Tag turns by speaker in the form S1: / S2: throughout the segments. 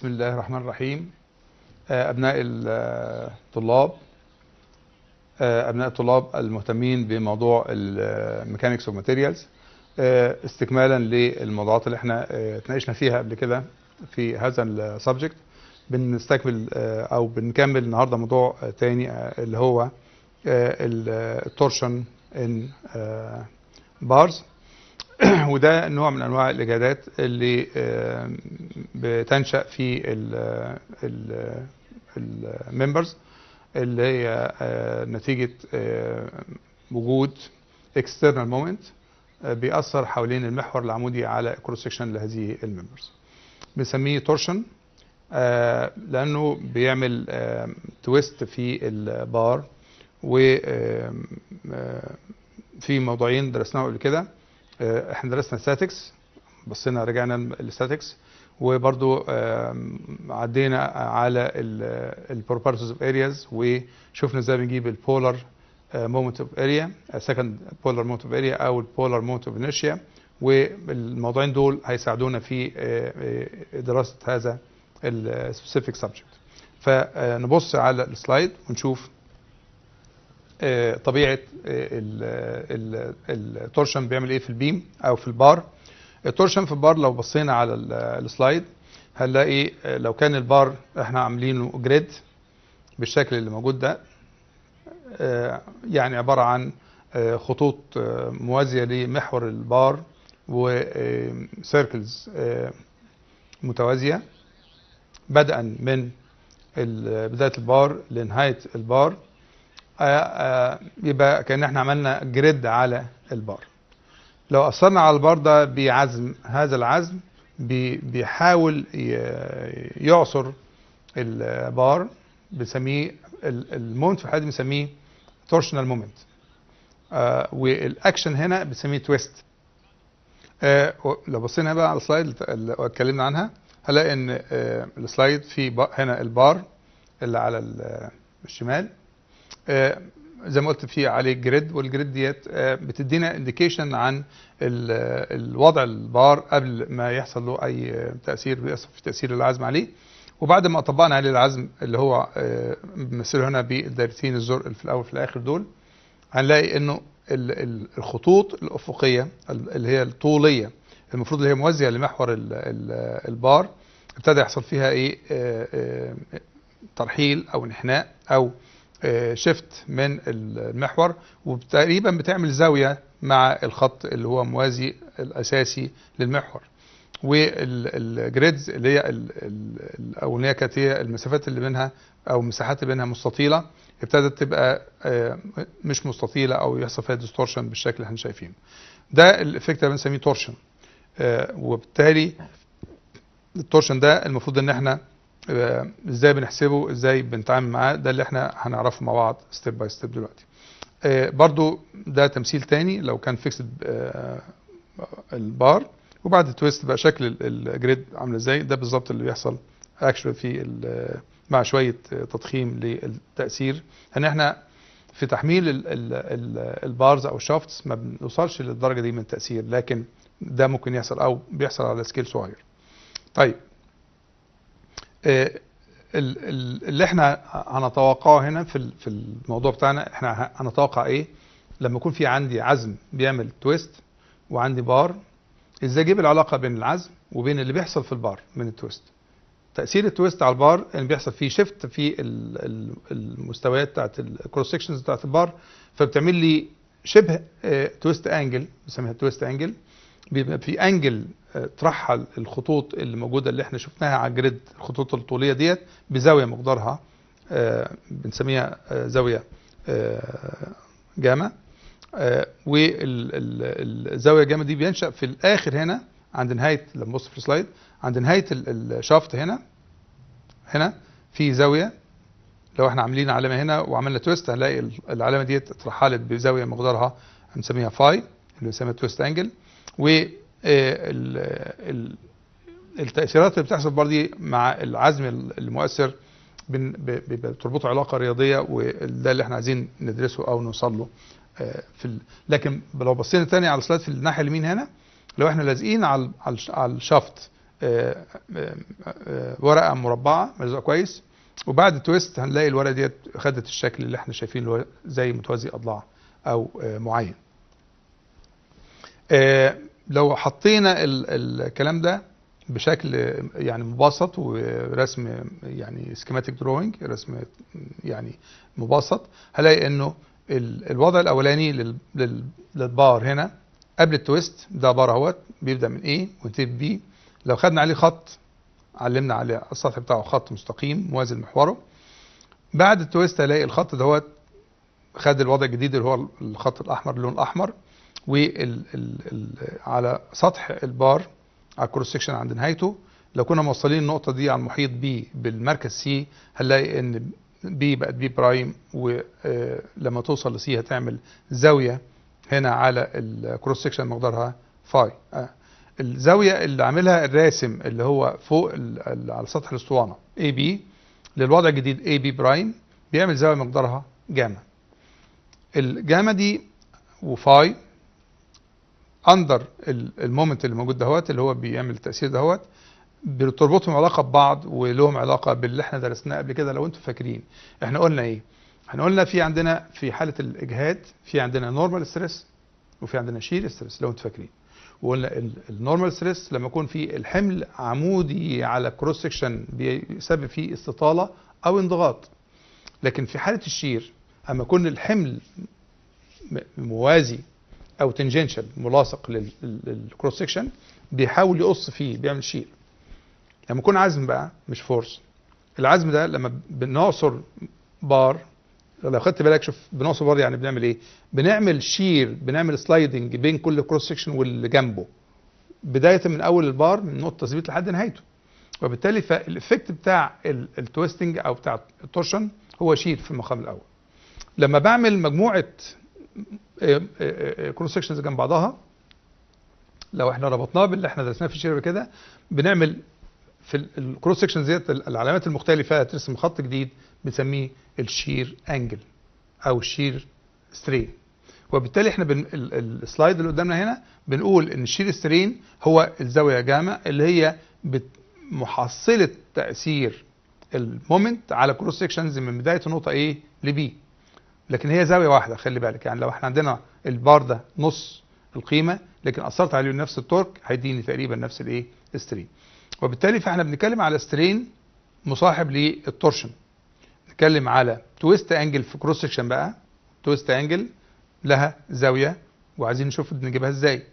S1: بسم الله الرحمن الرحيم. أبناء الطلاب المهتمين بموضوع الميكانيكس اوف ماتيريالز، استكمالا للموضوعات اللي احنا اتناقشنا فيها قبل كده في هذا السبجكت، بنستكمل او بنكمل النهارده موضوع تاني اللي هو التورشن ان بارز. وده نوع من انواع الاجهادات اللي بتنشأ في الممبرز اللي هي نتيجة وجود external moment بيأثر حوالين المحور العمودي على كروس سكشن لهذه الممبرز. بنسميه تورشن لأنه بيعمل تويست في البار. وفي موضوعين درسناهم قبل كده، احنا درسنا statics، بصينا رجعنا الستاتكس، وبرضو عدينا على البروبرتيز اوف ارياز وشفنا ازاي بنجيب البولار مومنت اوف اريا، سكند بولار مومنت اوف اريا او البولار مومنت اوف انيرشيا. والموضوعين دول هيساعدونا في دراسه هذا السبيسيفيك سبجكت. فنبص على السلايد ونشوف طبيعه التورشن بيعمل ايه في البيم او في البار. التورشن في البار لو بصينا على السلايد هنلاقي لو كان البار احنا عاملينه جريد بالشكل اللي موجود ده، يعني عباره عن خطوط موازيه لمحور البار وسيركلز متوازيه بدءا من بدايه البار لنهايه البار، يبقى كأن احنا عملنا جريد على البار. لو أثرنا على البار ده بعزم، هذا العزم بيحاول يعصر البار، بنسميه المومنت في الحالة دي بنسميه تورشنال مومنت، والاكشن هنا بنسميه تويست. لو بصينا بقى على السلايد اللي اتكلمنا عنها هنلاقي ان السلايد في هنا البار اللي على الشمال، زي ما قلت فيه عليه جريد، والجريد ديت بتدينا انديكيشن عن الوضع البار قبل ما يحصل له اي تاثير، بيحصل في تاثير العزم عليه. وبعد ما طبقنا عليه العزم اللي هو بنمثله هنا بالدايرتين الزرق في الاول وفي الاخر دول، هنلاقي انه الخطوط الافقيه اللي هي الطوليه المفروض اللي هي موازيه لمحور البار ابتدى يحصل فيها ايه، ترحيل او انحناء او شيفت من المحور، وتقريبا بتعمل زاويه مع الخط اللي هو موازي الاساسي للمحور. والجريدز اللي هي الاولانيه كانت هي المسافات اللي بينها او المساحات اللي بينها مستطيله، ابتدت تبقى مش مستطيله او يحصل فيها ديستورشن بالشكل اللي احنا شايفينه. ده الايفكت اللي بنسميه تورشن. وبالتالي التورشن ده المفروض ان احنا ازاي بنحسبه، ازاي بنتعامل معاه، ده اللي احنا هنعرفه مع بعض ستيب باي ستيب دلوقتي. برضو ده تمثيل تاني، لو كان فيكسد البار وبعد التويست بقى شكل الجريد عامل ازاي، ده بالظبط اللي بيحصل اكشوال في مع شويه تضخيم للتاثير. ان احنا في تحميل البارز او الشافتس ما بنوصلش للدرجه دي من التاثير، لكن ده ممكن يحصل او بيحصل على سكيل صغير. طيب اللي احنا هنتوقعه هنا في الموضوع بتاعنا، احنا هنتوقع ايه لما يكون في عندي عزم بيعمل تويست وعندي بار، ازاي اجيب العلاقه بين العزم وبين اللي بيحصل في البار من التويست. تاثير التويست على البار ان بيحصل فيه شيفت في المستويات بتاعت الكروس سكشنز بتاعت البار، فبتعمل لي شبه تويست انجل، بنسميها تويست انجل. بيبقى في انجل ترحل الخطوط اللي موجوده اللي احنا شفناها على الجريد، الخطوط الطوليه ديت بزاويه مقدارها بنسميها زاويه جاما. والزاويه جاما دي بينشأ في الاخر هنا عند نهايه، لما نبص في السلايد عند نهايه الشافت هنا في زاويه. لو احنا عاملين علامه هنا وعملنا تويست هنلاقي العلامه ديت اترحلت بزاويه مقدارها بنسميها فاي اللي بنسميها تويست انجل. التأثيرات اللي بتحصل برضه مع العزم المؤثر بتربطه علاقة رياضية، وده اللي احنا عايزين ندرسه او نوصل له لكن لو بصينا تاني على السلايد في الناحية اليمين هنا، لو احنا لازقين على الشافت ورقه مربعه ملزوقه كويس، وبعد التويست هنلاقي الورقه ديت خدت الشكل اللي احنا شايفينه اللي هو زي متوازي اضلاع او معين. لو حطينا الكلام ده بشكل يعني مبسط ورسم يعني سكيماتيك دروينج، رسم يعني مبسط، هلاقي انه الوضع الاولاني للبار هنا قبل التويست ده بار اهوت بيبدا من A وينتهي ب B. لو خدنا عليه خط علمنا عليه السطح بتاعه خط مستقيم موازي لمحوره، بعد التويست هلاقي الخط دوت خد الوضع الجديد اللي هو الخط الاحمر، اللون الاحمر، على سطح البار على الكروس سكشن عند نهايته. لو كنا موصلين النقطه دي على المحيط B بالمركز C هنلاقي ان B بقت B برايم، ولما توصل لC هتعمل زاويه هنا على الكروس سكشن مقدارها فاي. الزاويه اللي عاملها الراسم اللي هو فوق على سطح الاسطوانه AB للوضع الجديد AB برايم بيعمل زاويه مقدارها جاما. الجاما دي وفاي اندر المومنت اللي موجود دهوت اللي هو بيعمل التاثير دهوت، بتربطهم علاقه ببعض ولهم علاقه باللي احنا درسناه قبل كده. لو انتم فاكرين احنا قلنا ايه؟ احنا قلنا في عندنا في حاله الاجهاد في عندنا نورمال ستريس وفي عندنا شير ستريس لو انتم فاكرين. وقلنا النورمال ستريس لما يكون في الحمل عمودي على الكروس سكشن بيسبب فيه استطاله او انضغاط، لكن في حاله الشير اما يكون الحمل موازي او تنجنشال ملاصق للكروس سكشن بيحاول يقص فيه بيعمل شير. لما يكون عزم بقى مش فورس، العزم ده لما بنعصر بار، لو خدت بالك شوف بنعصر بار يعني بنعمل ايه؟ بنعمل شير، بنعمل سلايدنج بين كل كروس سكشن واللي جنبه بدايه من اول البار من نقطه تثبيت لحد نهايته، وبالتالي فالافكت بتاع التويستنج او بتاع التورشن هو شير في المقام الاول. لما بعمل مجموعه كروس سكشنز جنب بعضها، لو احنا ربطناه باللي احنا درسناه في الشير كده، بنعمل في الكروس سكشنز ديت العلامات المختلفه ترسم خط جديد بنسميه الشير انجل او الشير سترين. وبالتالي احنا السلايد اللي قدامنا هنا بنقول ان الشير سترين هو الزاويه جاما اللي هي محصله تاثير المومنت على كروس سكشنز من بدايه النقطه A ل B، لكن هي زاويه واحده. خلي بالك يعني لو احنا عندنا البار ده نص القيمه لكن اثرت عليه نفس التورك هيديني تقريبا نفس الايه سترين. وبالتالي فاحنا بنتكلم على سترين مصاحب للتورشن. نتكلم على تويست انجل في كروس سكشن بقى، تويست انجل لها زاويه وعايزين نشوف نجيبها ازاي.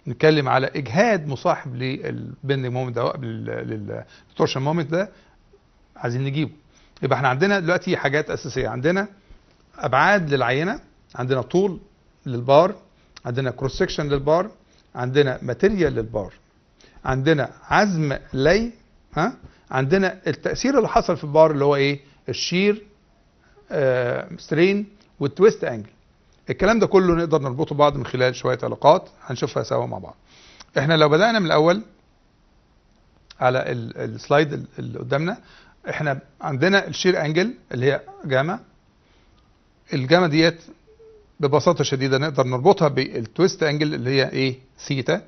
S1: نتكلم على اجهاد مصاحب للبندنج مومنت ده للتورشن مومنت ده عايزين نجيبه. يبقى احنا عندنا دلوقتي حاجات اساسيه، عندنا ابعاد للعينه، عندنا طول للبار، عندنا كروس سكشن للبار، عندنا ماتيريال للبار، عندنا عزم لي، عندنا التاثير اللي حصل في البار اللي هو ايه؟ الشير سترين والتويست انجل. الكلام ده كله نقدر نربطه ببعض من خلال شويه علاقات هنشوفها سوا مع بعض. احنا لو بدانا من الاول على السلايد اللي قدامنا، احنا عندنا الشير انجل اللي هي جاما. الجاما ديت ببساطه شديده نقدر نربطها بالتويست انجل اللي هي ايه؟ ثيتا،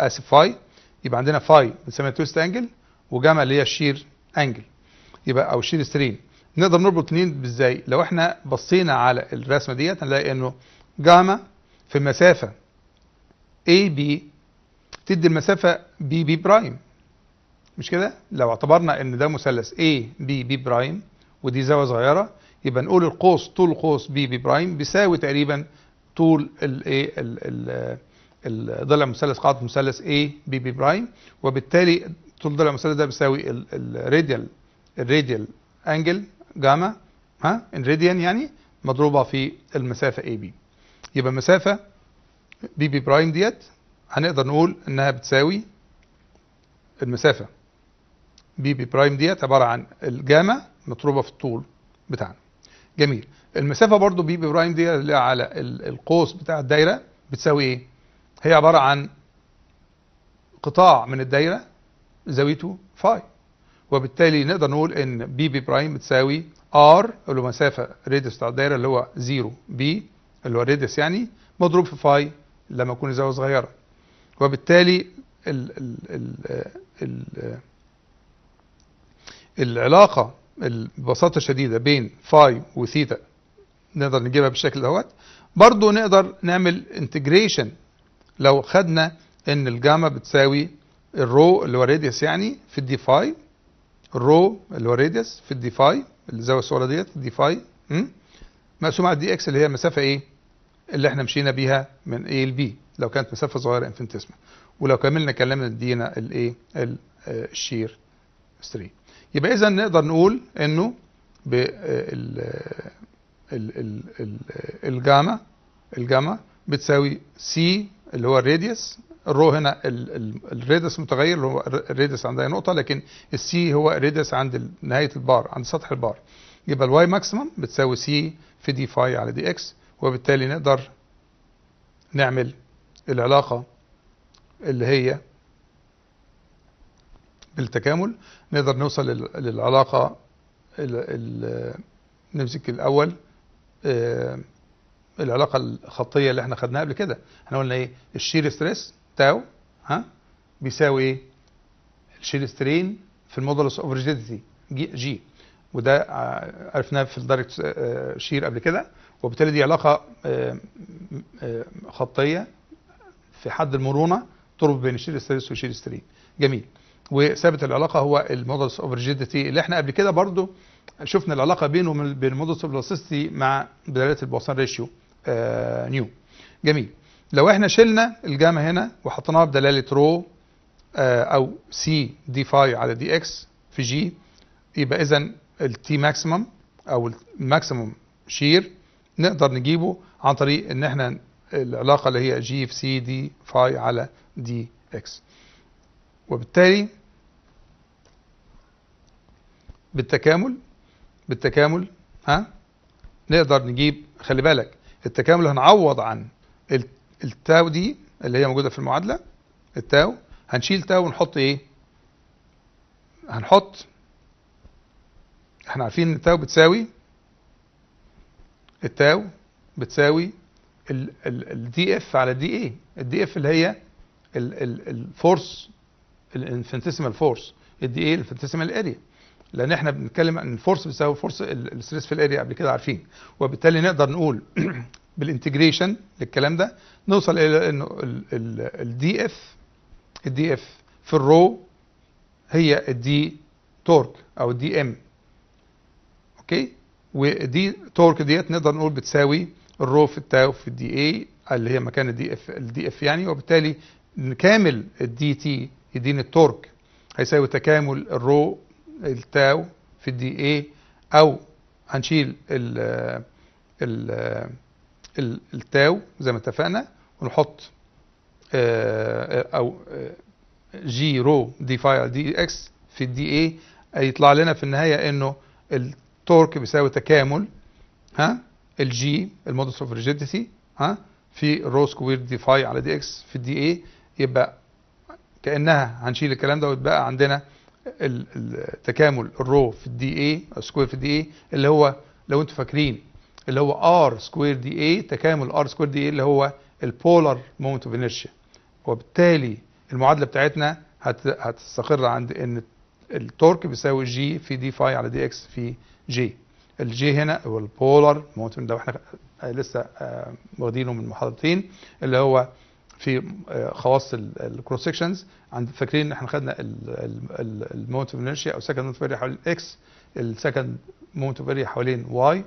S1: فاي. يبقى عندنا فاي بنسميها تويست انجل، وجاما اللي هي الشير انجل يبقى او الشير سترين. نقدر نربط الاثنين ازاي؟ لو احنا بصينا على الرسمه ديت هنلاقي انه جاما في المسافه اي بي تدي المسافه بي بي برايم، مش كده؟ لو اعتبرنا ان ده مثلث اي بي بي برايم ودي زاويه صغيره، يبقى نقول القوس طول القوس بي بي برايم بيساوي تقريبا طول الايه ضلع مثلث قاعده مثلث اي بي بي برايم، وبالتالي طول ضلع المثلث ده بيساوي الراديال انجل جاما الراديان يعني مضروبه في المسافه اي بي. يبقى المسافه بي بي برايم ديت هنقدر نقول انها بتساوي المسافه بي بي برايم ديت عباره عن الجاما مضروبه في الطول بتاعنا. جميل. المسافه برضو بي بي برايم دي اللي على القوس بتاع الدايره بتساوي ايه؟ هي عباره عن قطاع من الدايره زاويته فاي، وبالتالي نقدر نقول ان بي بي برايم بتساوي ار اللي هو مسافه راديوس بتاع الدايره اللي هو 0 بي اللي هو راديوس يعني مضروب في فاي لما يكون زاويه صغيره. وبالتالي العلاقة ببساطة شديدة بين فاي وثيتا نقدر نجيبها بالشكل دوت. برضو نقدر نعمل انتجريشن لو خدنا ان الجاما بتساوي الرو اللي هو راديوس يعني في الدي فاي، الرو اللي هو راديوس في الدي فاي اللي زي الصورة ديت الدي فاي مقسوم على الدي اكس اللي هي المسافة ايه اللي احنا مشينا بيها من A ل B لو كانت مسافة صغيرة انفينيتيسمال، ولو كملنا كلامنا ادينا الايه الشير ستريم. يبقى اذا نقدر نقول انه الجاما بتساوي سي اللي هو الراديوس، الرو هنا الراديوس متغير اللي هو الراديوس عند اي نقطة، لكن السي هو الراديوس عند نهاية البار عند سطح البار. يبقى الواي ماكسيمم بتساوي سي في دي فاي على دي اكس، وبالتالي نقدر نعمل العلاقة اللي هي بالتكامل. نقدر نوصل للعلاقة نمسك الأول العلاقة الخطية اللي احنا خدناها قبل كده. احنا قلنا ايه؟ الشير ستريس تاو بيساوي ايه؟ الشير سترين في المودولس اوف ريجيديتي جي، وده عرفناه في الدايركت شير قبل كده، وبالتالي دي علاقة خطية في حد المرونة تربط بين الشير ستريس والشير سترين. جميل. وثابت العلاقة هو المودولس اوف ريجيديتي اللي احنا قبل كده برضو شفنا العلاقة بينه وبين المودولس اوف بلاستيسيتي مع دلالة البواسون ريشيو نيو. جميل. لو احنا شلنا الجاما هنا وحطيناها بدلالة رو او سي دي فاي على دي اكس في جي، يبقى اذا التي ماكسيمم او الماكسيمم شير نقدر نجيبه عن طريق ان احنا العلاقة اللي هي جي في سي دي فاي على دي اكس. وبالتالي بالتكامل نقدر نجيب، خلي بالك التكامل هنعوض عن التاو دي اللي هي موجودة في المعادلة، التاو هنشيل تاو ونحط ايه؟ هنحط، احنا عارفين ان التاو بتساوي الدي اف على الدي اي. الدي اف اللي هي الفورس الانفينيتيسيمال فورس، الدي اي الانفينيتيسيمال اريا، لان احنا بنتكلم ان الفورس بتساوي فورس الستريس في الاريا قبل كده عارفين. وبالتالي نقدر نقول بالانتجريشن للكلام ده نوصل الى انه الدي اف في الرو هي الدي تورك او الدي ام. اوكي. ودي تورك ديت نقدر نقول بتساوي الرو في التاو في الدي اي اللي هي مكان الدي اف يعني. وبالتالي نكامل الدي تي يديني التورك هيساوي تكامل الرو التاو في الدي اي، او هنشيل التاو زي ما اتفقنا ونحط او جي رو دي فاي على دي اكس في الدي اي، هيطلع لنا في النهايه انه التورك بيساوي تكامل الجي المودولس اوف ريجيديتي في الرو سكوير دي فاي على دي اكس في الدي اي. يبقى كانها هنشيل الكلام ده ويتبقى عندنا التكامل الرو في الدي اي سكوير في الدي اي اللي هو لو انتم فاكرين اللي هو ار سكوير دي اي تكامل ار سكوير دي اي اللي هو البولار مومنت اوف انيرشيا. وبالتالي المعادله بتاعتنا هتستقر عند ان التورك بيساوي جي في دي فاي على دي اكس في جي. الجي هنا هو البولار مومنت ده احنا لسه واخدينه من محاضرتين اللي هو في خواص الكروس سكشنز. فاكرين ان احنا خدنا المومنت اوف انيرشيا او سكند مومنت اوف اريا حوالين اكس، السكند مومنت اوف اريا حوالين واي،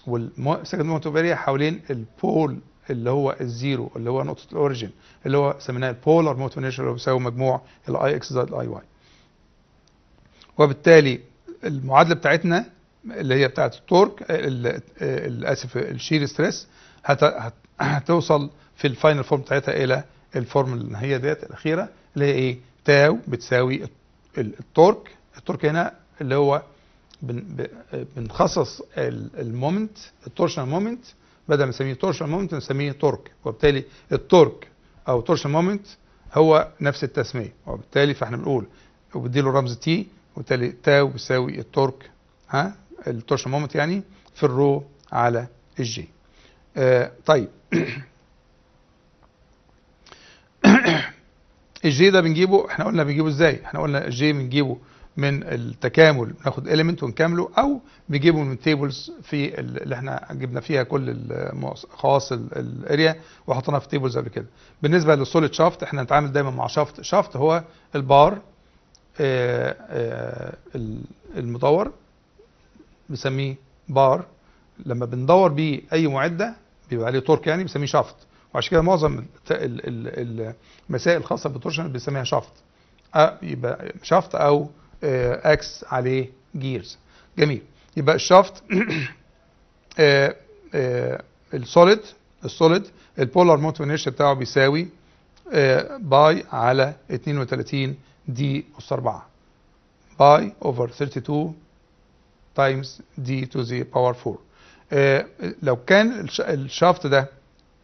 S1: والسكند مومنت اوف اريا حوالين البول اللي هو الزيرو اللي هو نقطه الاوريجين اللي هو سميناه البولار مومنت اوف انيرشيا اللي هو بيساوي مجموع الاي اكس زائد الاي واي. وبالتالي المعادله بتاعتنا اللي هي بتاعت التورك اسف الشير ستريس هتوصل في الفاينل فورم بتاعتها الى الفورم اللي هي ديت الاخيره اللي هي ايه؟ تاو بتساوي التورك هنا اللي هو بنخصص المومنت التورشنال مومنت بدل ما نسميه تورشنال مومنت نسميه تورك. وبالتالي التورك او تورشنال مومنت هو نفس التسميه، وبالتالي فاحنا بنقول وبديله رمز تي، وبالتالي تاو بيساوي التورك التورشنال مومنت يعني في الرو على الجي. طيب الجي ده بنجيبه، احنا قلنا بنجيبه ازاي؟ احنا قلنا الجي بنجيبه من التكامل، ناخد اليمنت ونكامله، او بنجيبه من تيبلز في اللي احنا جبنا فيها كل خواص الاريا وحطيناها في تيبلز قبل كده. بالنسبه للسوليد شافت احنا نتعامل دايما مع شافت هو البار المدور، بنسميه بار. لما بندور بيه اي معده بيبقى عليه تورك، يعني بنسميه شافت. وعشان كده معظم المسائل الخاصه بالتورشن بنسميها شافت، يبقى شافت او اكس عليه جيرز. جميل. يبقى الشافت السوليد البولار موتيف انرشيا بتاعه بيساوي باي على 32 دي اس 4 باي اوفر 32 تايمز دي تو ذا باور 4. لو كان الشافت ده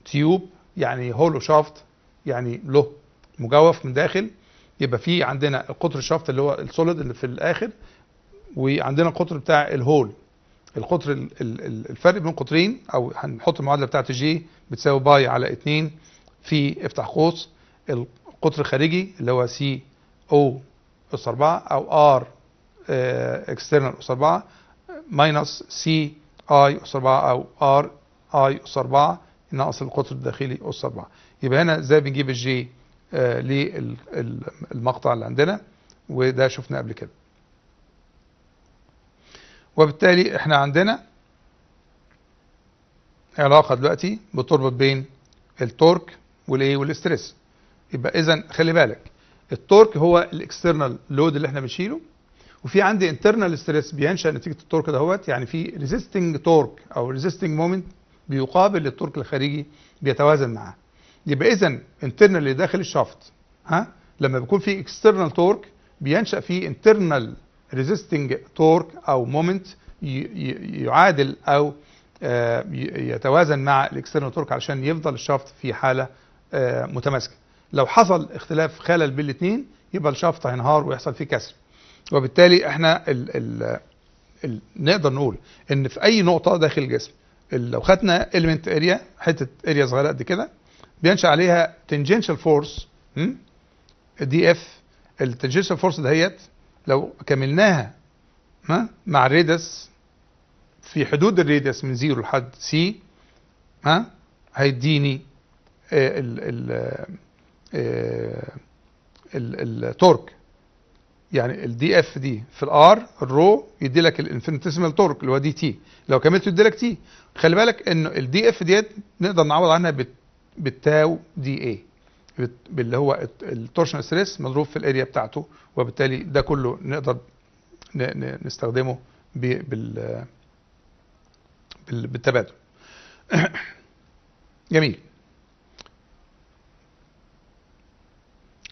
S1: تيوب، يعني هولو شافت، يعني له مجوف من داخل، يبقى في عندنا القطر الشافت اللي هو السوليد اللي في الاخر، وعندنا القطر بتاع الهول. القطر الفرق بين قطرين، او هنحط المعادله بتاعت جي بتساوي باي على 2 في افتح قوس القطر الخارجي اللي هو سي او اس 4 او ار اكسترنال اس 4 ماينس سي اي اس 4 او ار اي اس 4 ناقص القطر الداخلي اس 4. يبقى هنا ازاي بنجيب الجي للمقطع اللي عندنا، وده شفناه قبل كده. وبالتالي احنا عندنا علاقه دلوقتي بتربط بين التورك والايه والاسترس. يبقى اذا خلي بالك، التورك هو الاكسترنال لود اللي احنا بنشيله، وفي عندي انترنال ستريس بينشا نتيجه التورك دهوت، يعني في ريزيستنج تورك او ريزيستنج مومنت بيقابل للتورك الخارجي بيتوازن معاه. يبقى اذا انترنال اللي داخل الشافت لما بيكون في اكسترنال تورك بينشا فيه انترنال ريزيستنج تورك او مومنت يعادل او يتوازن مع الاكسترنال تورك علشان يفضل الشافت في حاله متماسكه. لو حصل اختلاف خلل بين الاثنين يبقى الشافت هينهار ويحصل فيه كسر. وبالتالي احنا نقدر نقول ان في اي نقطه داخل الجسم لو خدنا element اريا، حته اريا صغيره قد كده، بينشا عليها tangential force دي اف. التنجنشال فورس دهيت لو كملناها مع الريدس في حدود الريدس من 0 لحد سي هيديني التورك. يعني الدي اف دي في الار الرو يدي لك الانفينيتيسيمال تورك اللي هو دي تي، لو كملت يدي لك تي. خلي بالك انه الدي اف ديت نقدر نعوض عنها بالتاو دي اي، اللي هو التورشن ستريس مضروب في الاريا بتاعته، وبالتالي ده كله نقدر نستخدمه بالتبادل. جميل.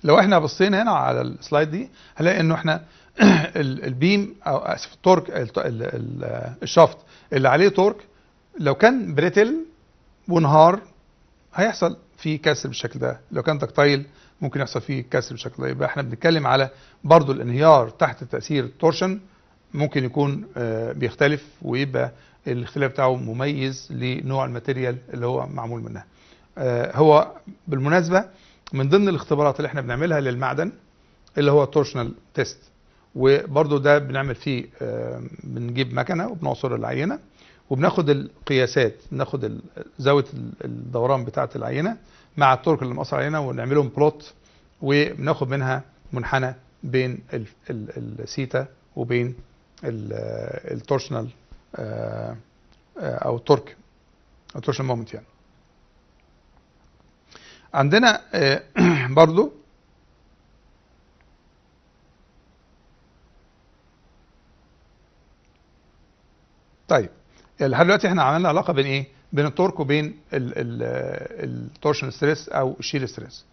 S1: لو احنا بصينا هنا على السلايد دي هنلاقي انه احنا البيم او اسف التورك الشافت اللي عليه تورك لو كان بريتل وانهار هيحصل فيه كسر بالشكل ده، لو كان تكتايل ممكن يحصل فيه كسر بالشكل ده. يبقى احنا بنتكلم على برضو الانهيار تحت تأثير التورشن ممكن يكون بيختلف، ويبقى الاختلاف بتاعه مميز لنوع الماتيريال اللي هو معمول منها. هو بالمناسبة من ضمن الاختبارات اللي احنا بنعملها للمعدن اللي هو تورشنال تيست، وبرضو ده بنعمل فيه بنجيب مكنة وبنعصر العينة وبناخد القياسات، بناخد زاوية الدوران بتاعة العينة مع التورك اللي مقصر العينة ونعملهم بلوت، وبناخد منها منحنى بين السيتا وبين التورشنال او التورك او التورشنال مومنت. يعني عندنا برضو طيب لحد دلوقتي احنا عملنا علاقه بين ايه؟ بين التورك وبين التورشن ستريس او الشير ستريس.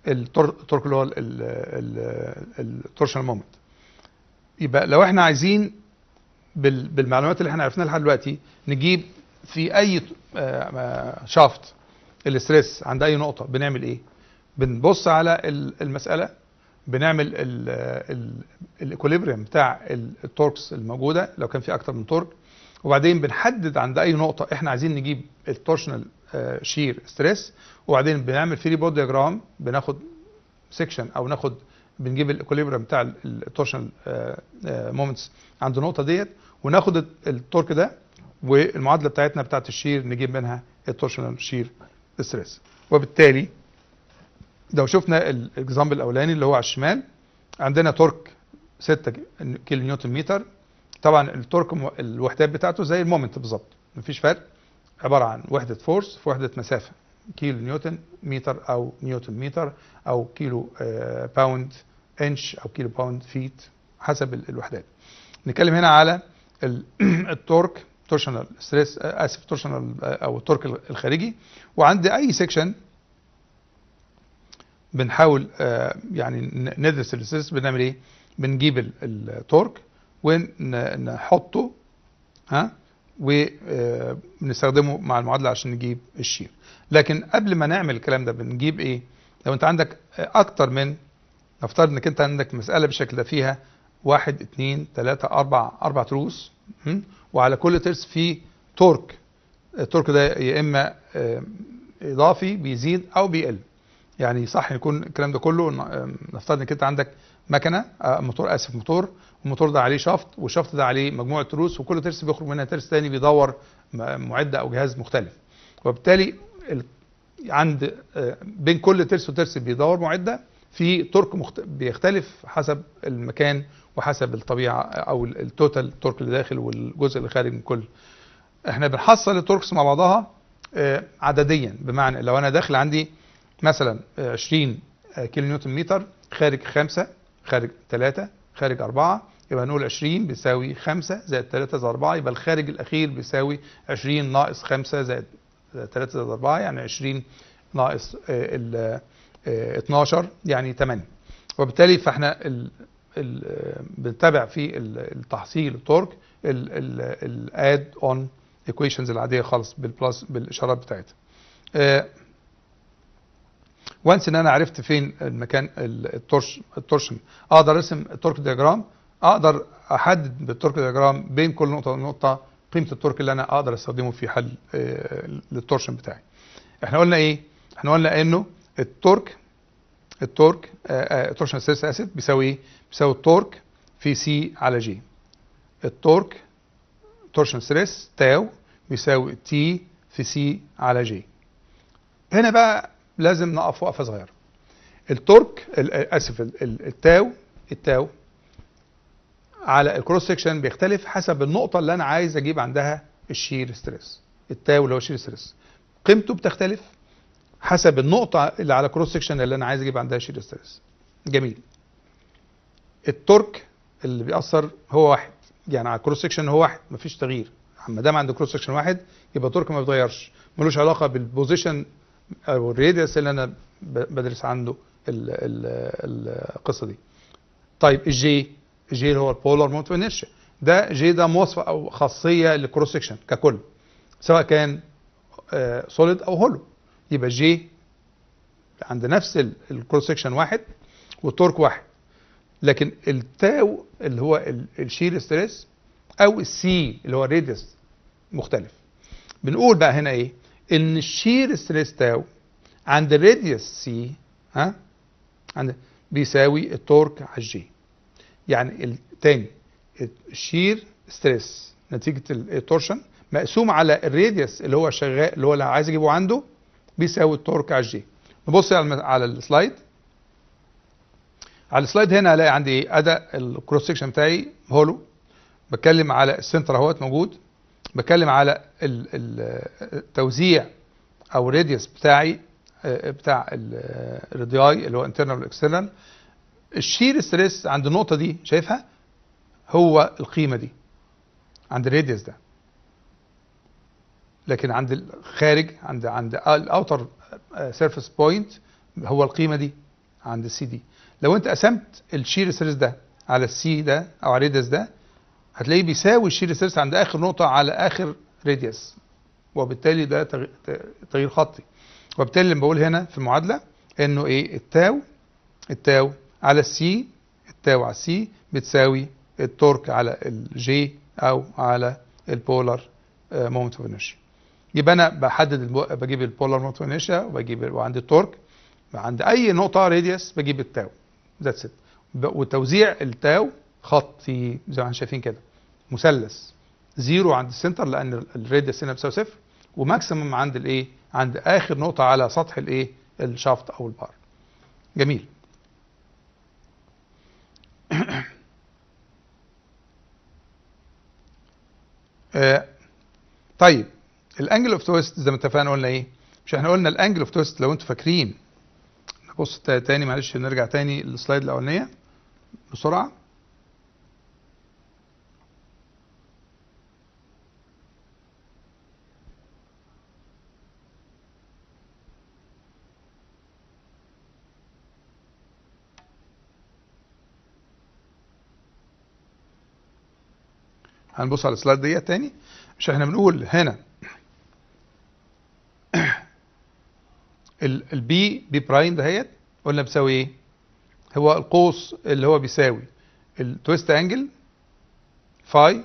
S1: التورك اللي هو التورشنال مومنت. يبقى لو احنا عايزين بالمعلومات اللي احنا عرفناها لحد دلوقتي نجيب في اي شافت الاستريس عند اي نقطه بنعمل ايه؟ بنبص على المساله، بنعمل الايكوليبريم بتاع التوركس الموجوده لو كان في اكتر من تورك، وبعدين بنحدد عند اي نقطه احنا عايزين نجيب التورشنال شير ستريس، وبعدين بنعمل فري بودي دياجرام، بناخد سيكشن او ناخد بنجيب الاكوليبريم بتاع التورشنال مومنتس عند النقطه ديت، وناخد التورك ده والمعادله بتاعتنا بتاعت الشير نجيب منها التورشنال شير ستريس. وبالتالي لو شفنا الاكزامبل الاولاني اللي هو على الشمال، عندنا تورك 6 كيلو نيوتن متر. طبعا التورك الوحدات بتاعته زي المومنت بالظبط، مفيش فرق، عباره عن وحده فورس في وحده مسافه، كيلو نيوتن متر او نيوتن متر او كيلو باوند انش او كيلو باوند فيت حسب الوحدات. نتكلم هنا على التورك تورشنال ستريس، اسف تورشنال او التورك الخارجي. وعند اي سيكشن بنحاول يعني ندرس الستريس، بنعمل ايه؟ بنجيب التورك ونحطه وبنستخدمه مع المعادله عشان نجيب الشير. لكن قبل ما نعمل الكلام ده بنجيب ايه؟ لو انت عندك اكتر من، نفترض انك انت عندك مساله بالشكل ده فيها 1 2 3 4 تروس، وعلى كل ترس فيه تورك. التورك ده يا اما اضافي بيزيد او بيقل. يعني صح يكون الكلام ده كله، نفترض انك انت عندك مكنه موتور، اسف موتور، والموتور ده عليه شافت، والشافت ده عليه مجموعه تروس، وكل ترس بيخرج منها ترس تاني بيدور معده او جهاز مختلف. وبالتالي عند بين كل ترس وترس بيدور معده في تورك بيختلف حسب المكان وحسب الطبيعه او التوتال تورك اللي داخل والجزء اللي خارج من كل. احنا بنحصل التوركس مع بعضها عدديا، بمعنى لو انا داخل عندي مثلا 20 كيلو نيوتن متر، خارج 5 خارج 3 خارج 4، يبقى نقول 20 بيساوي 5 زائد 3 زائد 4، يبقى الخارج الاخير بيساوي 20 ناقص 5 زائد 3 زائد 4، يعني 20 ناقص 12 يعني 8. وبالتالي فاحنا بنتابع في التحصيل التورك الاد اون ايكويشنز العاديه خالص بالبلس بالاشارات بتاعتها. وانس ان انا عرفت فين المكان التورشن، اقدر ارسم التورك دياجرام، اقدر احدد بالتورك دياجرام بين كل نقطه ونقطه قيمه التورك اللي انا اقدر استخدمه في حل للتورشن بتاعي. احنا قلنا ايه؟ احنا قلنا انه التورك التورشن ستريس اسف بيساوي ايه؟ بيساوي التورك في سي على جي. التورك تورشن ستريس تاو بيساوي تي في سي على جي. هنا بقى لازم نقف وقفه صغيره. التورك اسف التاو على الكروس سكشن بيختلف حسب النقطه اللي انا عايز اجيب عندها الشير ستريس. التاو اللي هو الشير ستريس قيمته بتختلف حسب النقطه اللي على الكروس سكشن اللي انا عايز اجيب عندها شير ستريس. جميل. التورك اللي بيأثر هو واحد، يعني على الكروس سكشن هو واحد مفيش تغيير. ما دام عند كروس سكشن واحد يبقى التورك ما بيتغيرش، ملوش علاقه بالبوزيشن او الراديوس اللي انا بدرس عنده القصه دي. طيب الجي اللي هو البولار مومنت اوف انيرشيا، ده جي ده مواصفه او خاصيه للكروس سكشن ككل، سواء كان سوليد او هولو. يبقى جي عند نفس الكروس سكشن واحد والتورك واحد. لكن التاو اللي هو الشير ستريس او السي اللي هو الراديوس مختلف. بنقول بقى هنا ايه؟ ان الشير ستريس تاو عند الراديوس سي عند بيساوي التورك على الجي. يعني تاني الشير ستريس نتيجه التورشن مقسوم على الراديوس اللي هو شغال اللي هو اللي عايز اجيبه عنده بيساوي التورك على الجي. نبص على السلايد. على السلايد هنا هلاقي عندي ايه؟ اداء الكروس سكشن بتاعي هولو. بتكلم على السنتر اهوت موجود. بتكلم على التوزيع او الراديوس بتاعي بتاع الرادياي اللي هو انترنال والاكسترنال. الشير ستريس عند النقطه دي شايفها هو القيمه دي عند الراديوس ده، لكن عند الخارج عند الاوتر سيرفيس بوينت هو القيمه دي عند السي دي. لو انت قسمت الشير ستريس ده على السي ده او على الراديوس ده هتلاقيه بيساوي الشير ستريس عند اخر نقطه على اخر راديوس، وبالتالي ده تغيير خطي. وبالتالي لما بقول هنا في المعادله انه ايه؟ التاو على السي، التاو على السي بتساوي التورك على الجي او على البولار مومنت اوف انيرشيا. يبقى انا بحدد بجيب البولار مومنت اوف انيرشيا وعندي التورك عند اي نقطه راديوس بجيب التاو، ذاتس ات. وتوزيع التاو خطي زي ما احنا شايفين كده، مثلث، زيرو عند السنتر لان الراديوس هنا بيساوي صفر، وماكسيمم عند الايه، عند اخر نقطه على سطح الايه، الشافت او البار. جميل. طيب الانجل اوف تويست زي ما اتفقنا قلنا ايه؟ مش احنا قلنا الانجل اوف تويست لو انتوا فاكرين، نبص تاني معلش، نرجع تاني للسلايد الاولانيه بسرعه. هنبص على السلايد ديت تاني. مش احنا بنقول هنا البي بي برايم دهيت قلنا بيساوي ايه؟ هو القوس اللي هو بيساوي التويست انجل فاي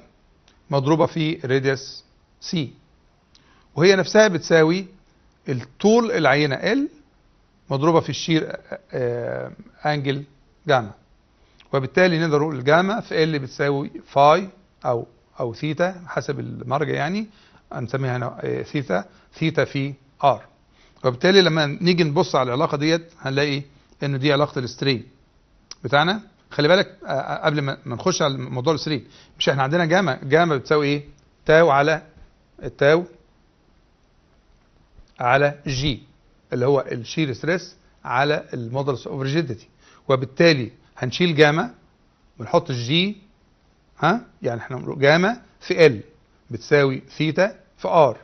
S1: مضروبه في راديوس سي، وهي نفسها بتساوي الطول العينه ال مضروبه في الشير انجل جاما، وبالتالي نقدر نقول الجاما في ال بتساوي فاي او ثيتا حسب المرجع، يعني هنسميها هنا ثيتا في ار. وبالتالي لما نيجي نبص على العلاقه ديت هنلاقي ان دي علاقه السترين بتاعنا. خلي بالك قبل ما نخش على موضوع السترين، مش احنا عندنا جاما بتساوي ايه؟ تاو على التاو على جي اللي هو الشير ستريس على المودولس اوف ريجيديتي، وبالتالي هنشيل جاما ونحط الجي، يعني احنا بنقول جاما في ال بتساوي ثيتا في ار،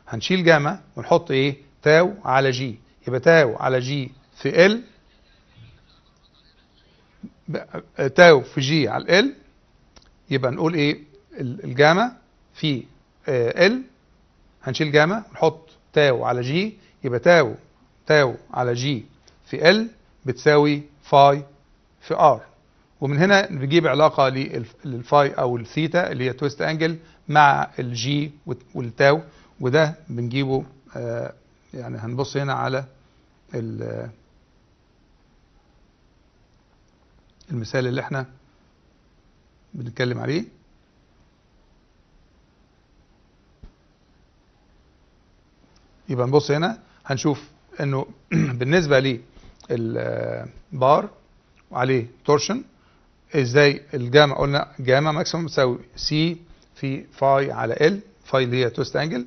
S1: هنشيل جاما ونحط ايه؟ تاو على جي، يبقى تاو على جي في ال، تاو في جي على ال، يبقى نقول ايه؟ الجاما في ال، هنشيل جاما ونحط تاو على جي، يبقى تاو على جي في ال بتساوي فاي في ار. ومن هنا بنجيب علاقه للفاي او الثيتا اللي هي تويست انجل مع الجي والتاو، وده بنجيبه يعني هنبص هنا على المثال اللي احنا بنتكلم عليه. يبقى نبص هنا هنشوف انه بالنسبه لي البار وعليه تورشن، ازاي الجاما قلنا جاما ماكسيموم بتساوي سي في فاي على ال، فاي اللي هي تويست انجل،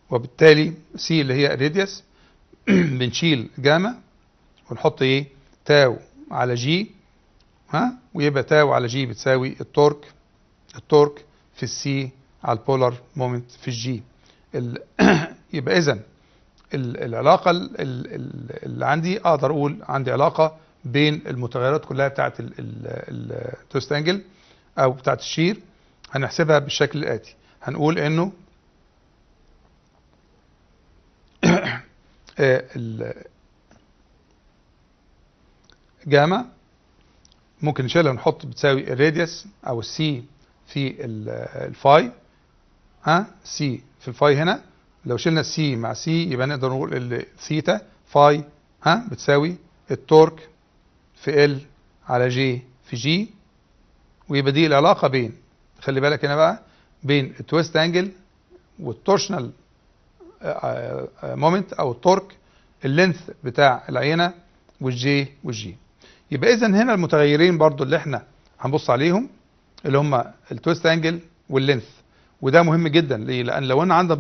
S1: وبالتالي سي اللي هي الراديوس بنشيل جاما ونحط ايه؟ تاو على جي، ويبقى تاو على جي بتساوي التورك في السي على البولار مومنت في الجي. يبقى اذا العلاقه اللي عندي اقدر اقول عندي علاقه بين المتغيرات كلها بتاعت التويست انجل او بتاعت الشير. هنحسبها بالشكل الاتي، هنقول انه جاما ممكن نشيلها ونحط بتساوي الراديوس او السي في الفاي، سي في الفاي هنا. لو شلنا السي مع سي يبقى نقدر نقول الثيتا فاي بتساوي التورك في ال على جي في جي، ويبقى دي العلاقه بين، خلي بالك هنا بقى، بين التويست انجل والتورشنال مومنت او التورك، اللينث بتاع العينه والجي والجي. يبقى اذا هنا المتغيرين برضو اللي احنا هنبص عليهم اللي هم التويست انجل واللينث، وده مهم جدا. ليه؟ لان لو انا عندي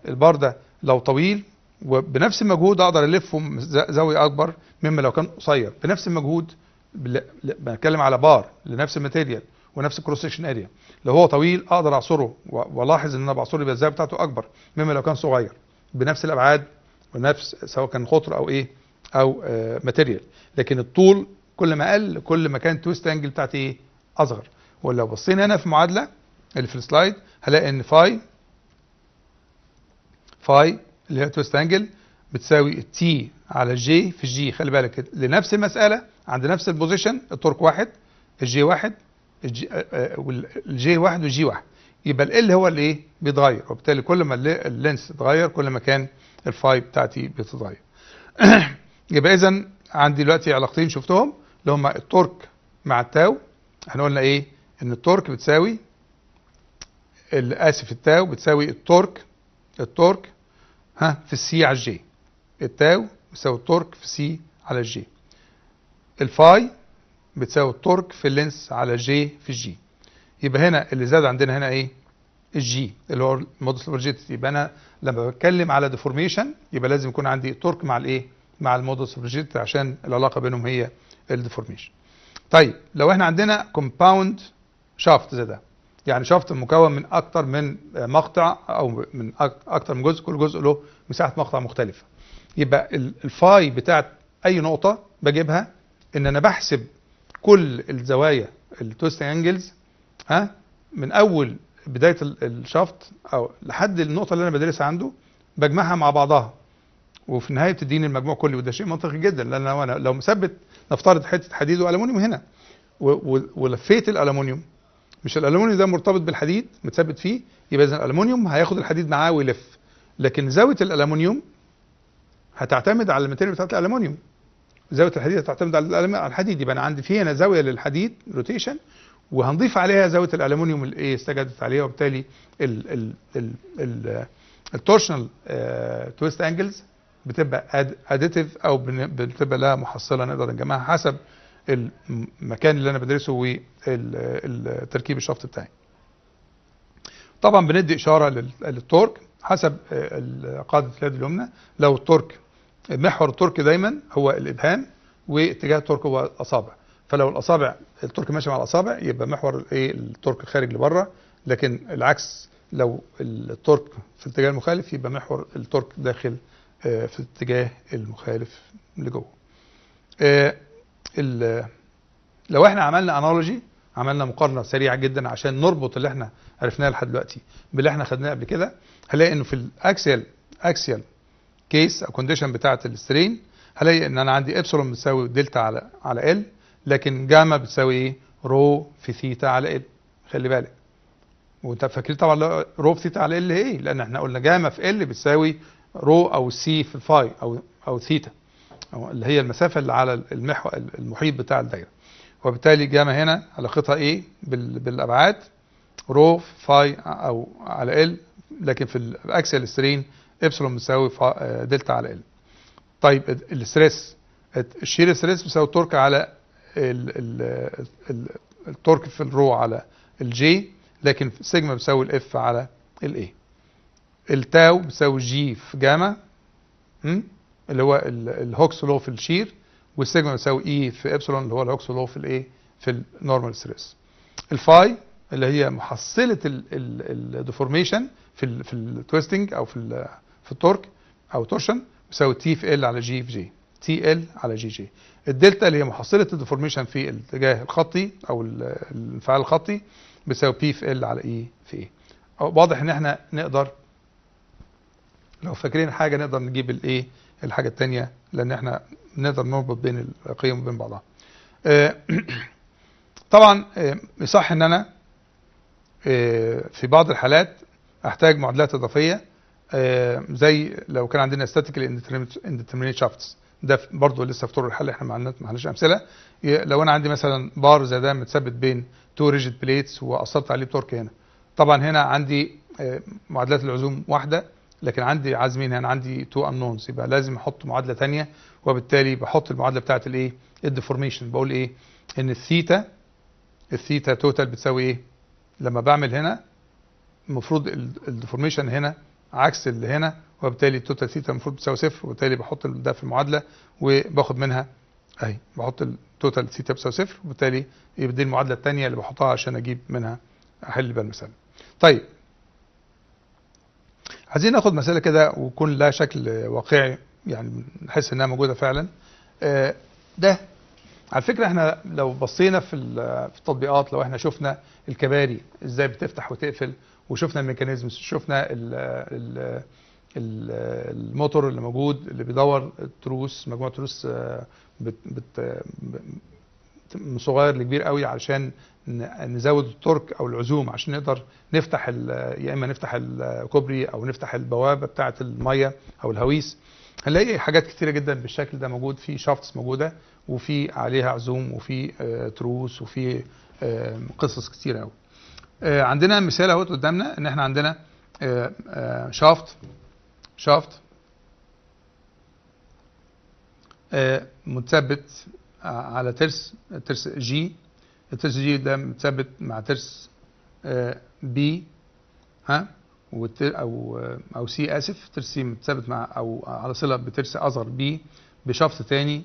S1: البار ده لو طويل وبنفس المجهود اقدر الفه زاويه اكبر مما لو كان قصير بنفس المجهود. بنتكلم على بار لنفس الماتيريال ونفس الكروس سكشن اريا، لو هو طويل اقدر اعصره والاحظ ان انا بعصره يبقى الزاويه بتاعته اكبر مما لو كان صغير بنفس الابعاد ونفس سواء كان قطر او ايه او ماتيريال. لكن الطول كل ما قل كل ما كان تويست انجل بتاعتي ايه؟ اصغر. ولو بصينا هنا في المعادله اللي في السلايد هلاقي ان فاي اللي هي تويست انجل بتساوي التي على جي في جي. خلي بالك لنفس المساله عند نفس البوزيشن التورك واحد، الجي واحد، الجي واحد والجي واحد، يبقى ال هو اللي ايه؟ بيتغير، وبالتالي كل ما اللينس اتغير كل ما كان الفاي بتاعتي بتتغير. يبقى اذا عندي دلوقتي علاقتين شفتهم اللي هم التورك مع التاو. احنا قلنا ايه؟ ان التورك بتساوي التاو بتساوي التورك في السي على الجي. التاو بتساوي التورك في سي على الجي. الفاي بتساوي التورك في اللينس على الجي في الجي. يبقى هنا اللي زاد عندنا هنا ايه؟ الجي اللي هو المودوس اوف ريجيديتي. يبقى انا لما بتكلم على ديفورميشن يبقى لازم يكون عندي تورك مع الايه؟ مع المودوس اوف ريجيديتي عشان العلاقه بينهم هي الديفورميشن. طيب لو احنا عندنا كومباوند شافت زي ده، يعني شافت مكون من اكتر من مقطع او من اكتر من جزء، كل جزء له مساحه مقطع مختلفه، يبقى الفاي بتاعت اي نقطه بجيبها ان انا بحسب كل الزوايا التويست انجلز من اول بدايه الشافت او لحد النقطه اللي انا بدرسها عنده، بجمعها مع بعضها وفي النهايه بتديني المجموع كلي. وده شيء منطقي جدا، لان انا لو مثبت نفترض حته حديد والومنيوم هنا ولفيت الالومنيوم، مش الالومنيوم ده مرتبط بالحديد متثبت فيه، يبقى اذا الالومنيوم هياخد الحديد معاه ويلف، لكن زاويه الالومنيوم هتعتمد على الماتيريال بتاعت الالومنيوم، زاويه الحديد هتعتمد على الحديد. يبقى انا عندي في هنا زاويه للحديد روتيشن، وهنضيف عليها زاويه الالومنيوم اللي ايه استجدت عليها، وبالتالي التورشنال تويست انجلز بتبقى اديتيف او بتبقى لها محصله نقدر نجمعها حسب المكان اللي انا بدرسه والتركيب الشفط بتاعي. طبعا بندي اشاره للتورك حسب قاعده اليد اليمنى. لو التورك محور التورك دايما هو الابهام واتجاه التورك هو الاصابع، فلو الاصابع التورك ماشي مع الاصابع يبقى محور ايه التورك خارج لبره، لكن العكس لو التورك في الاتجاه المخالف يبقى محور التورك داخل في الاتجاه المخالف لجوه. لو احنا عملنا انالوجي، عملنا مقارنه سريعه جدا عشان نربط اللي احنا عرفناه لحد دلوقتي باللي احنا خدناه قبل كده، هنلاقي انه في الاكسيال كيس او كونديشن بتاعه السترين هلاقي ان انا عندي ابسلون بتساوي دلتا على ال، لكن جاما بتساوي ايه؟ رو في ثيتا على ال. خلي بالك، وانت فاكرين طبعا رو في ثيتا على ال ايه؟ لان احنا قلنا جاما في ال بتساوي رو او سي في الفاي او ثيتا، اللي هي المسافه اللي على المحيط بتاع الدايره، وبالتالي جاما هنا علاقتها ايه بالابعاد؟ رو فاي او على ال، لكن في الاكسيال سترين ابسلون بتساوي دلتا على ال. طيب الستريس، الشير ستريس بيساوي التورك على التورك في الرو على الجي، لكن السيجما بيساوي الاف على الاي. التاو بيساوي جي في جاما اللي هو الهوكس لو في الشير، والسيجما بيساوي اي في ابسلون اللي هو الهوكس لو في الايه في النورمال ستريس. الفاي اللي هي محصله الديفورميشن في التويستنج او في التورك او تورشن بيساوي تي في ال على جي في جي، تي ال على جي جي. الدلتا اللي هي محصله الديفورميشن في الاتجاه الخطي او الانفعال الخطي بيساوي بي في ال على اي في اي. واضح ان احنا نقدر لو فاكرين حاجه نقدر نجيب الايه الحاجه الثانيه، لان احنا نقدر نربط بين القيم وبين بعضها. طبعا يصح ان انا في بعض الحالات احتاج معادلات اضافيه، زي لو كان عندنا statical indeterminate shafts، ده برضه لسه في طور الحل، احنا ما عندناش امثله. لو انا عندي مثلا بار زي ده متثبت بين تو ريجيد بليتس واثرت عليه بتورك هنا، طبعا هنا عندي معادلات العزوم واحده، لكن عندي عازمين هنا، عندي تو انونز، يبقى لازم احط معادله ثانيه، وبالتالي بحط المعادله بتاعت الايه الديفورميشن. بقول ايه؟ ان الثيتا توتال بتساوي ايه؟ لما بعمل هنا المفروض الديفورميشن هنا عكس اللي هنا، وبالتالي التوتال ثيتا المفروض بتساوي صفر، وبالتالي بحط ده في المعادله وباخد منها اهي، بحط التوتال ثيتا بتساوي صفر، وبالتالي يبقى دي المعادله الثانيه اللي بحطها عشان اجيب منها احل بقى المساله. طيب عايزين ناخد مساله كده ويكون لها شكل واقعي، يعني نحس انها موجوده فعلا. ده على فكره احنا لو بصينا في التطبيقات، لو احنا شفنا الكباري ازاي بتفتح وتقفل، وشفنا الميكانيزم، شفنا الموتور اللي موجود اللي بيدور التروس، مجموعه تروس من صغير لكبير قوي علشان نزود التورك او العزوم عشان نقدر نفتح يا اما نفتح الكوبري او نفتح البوابه بتاعه الميه او الهويس. هنلاقي حاجات كتيره جدا بالشكل ده موجود، في شافتس موجوده وفي عليها عزوم وفي تروس وفي قصص كتيره قوي. عندنا مثال اهوت قدامنا ان احنا عندنا شافت متثبت على ترس جي. الترس جي ده متثبت مع ترس بي، ها، او سي، اسف، ترس سي متثبت مع او على صله بترس اصغر بي بشفط تاني،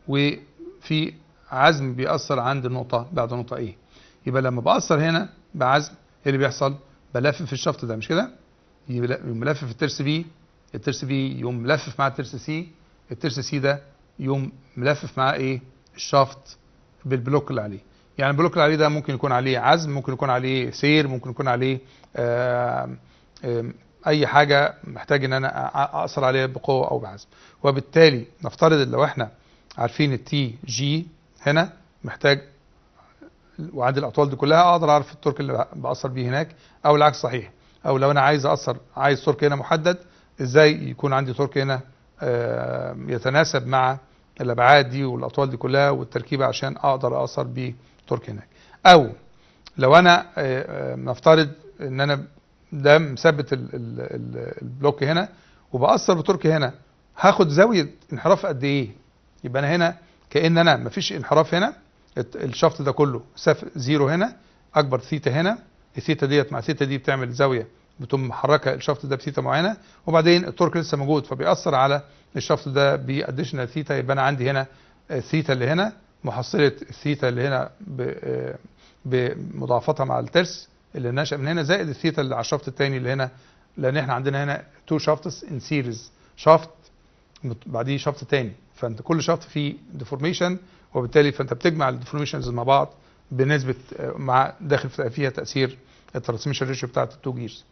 S1: وفي عزم بيأثر عند النقطه بعد نقطه ايه. يبقى لما بأثر هنا بعزم، ايه اللي بيحصل؟ بلفف في الشفط ده، مش كده؟ يقوم ملفف في الترس بي، الترس بي يقوم ملفف مع الترس سي، الترس سي ده يقوم ملفف مع ايه؟ الشفط بالبلوك اللي عليه. يعني البلوك اللي عليه ده ممكن يكون عليه عزم، ممكن يكون عليه سير، ممكن يكون عليه اي حاجه محتاج ان انا اقصر عليها بقوه او بعزم. وبالتالي نفترض لو احنا عارفين التي جي هنا محتاج، وعند الاطوال دي كلها اقدر اعرف التورك اللي باثر بيه هناك، او العكس صحيح. او لو انا عايز تورك هنا محدد، ازاي يكون عندي تورك هنا يتناسب مع الابعاد دي والاطوال دي كلها والتركيبه عشان اقدر اثر بيه تورك هناك. او لو انا نفترض ان انا ده مثبت البلوك هنا وباثر بتورك هنا، هاخد زاويه انحراف قد ايه؟ يبقى انا هنا كأن انا مفيش انحراف هنا، الشفط ده كله زيرو هنا، اكبر ثيتا هنا، الثيتا ديت مع ثيتا دي بتعمل زاويه بتقوم محركه الشفط ده بثيتا معينه، وبعدين التورك لسه موجود فبيأثر على الشفط ده باديشنال ثيتا. يبقى انا عندي هنا الثيتا اللي هنا محصله الثيتا اللي هنا بمضاعفتها مع الترس اللي ناشئ من هنا، زائد الثيتا اللي على الشفط الثاني اللي هنا، لان احنا عندنا هنا تو شافتس ان سيريز، شفط بعديه شفط تاني، فانت كل شفط فيه ديفورميشن، وبالتالي فانت بتجمع الديفورميشنز مع بعض بنسبه مع داخل فيها تاثير الترانسميشن ريشيو بتاعت التو جيرز.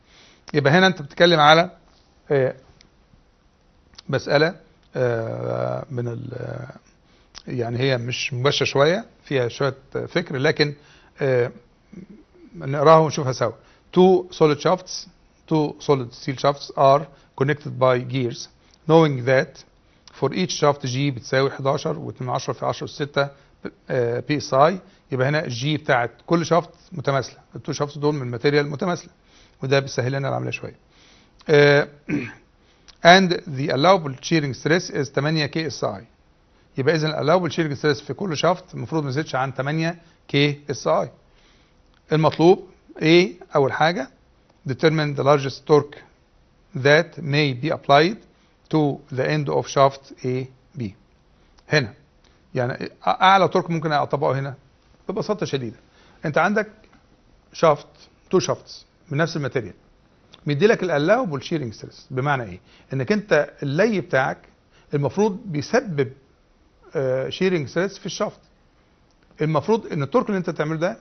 S1: يبقى هنا انت بتتكلم على مساله من يعني هي مش مباشره شويه، فيها شويه فكر، لكن نقراها ونشوفها سوا. Two solid steel shafts are connected by gears, knowing that for each shaft G بتساوي 11.2 في 10⁶ PSI. يبقى هنا الجي بتاعت كل شافت متماثله، التو شافت دول من ماتيريال متماثله، وده بيسهل لنا العمليه شويه. and the allowable shearing stress is 8 KSI. يبقى اذا allowable shearing stress في كل شافت المفروض ما يزيدش عن 8 KSI. المطلوب ايه؟ اول حاجه determine the largest torque that may be applied to the end of shaft A B. هنا يعني اعلى تورك ممكن اطبقه هنا ببساطه شديده. انت عندك شافت، تو شافتس من نفس الماتيريال، مدي لك الالاوبل شيرنج ستريس. بمعنى ايه؟ انك انت اللي بتاعك المفروض بيسبب شيرنج ستريس في الشافت. المفروض ان التورك اللي انت تعمله ده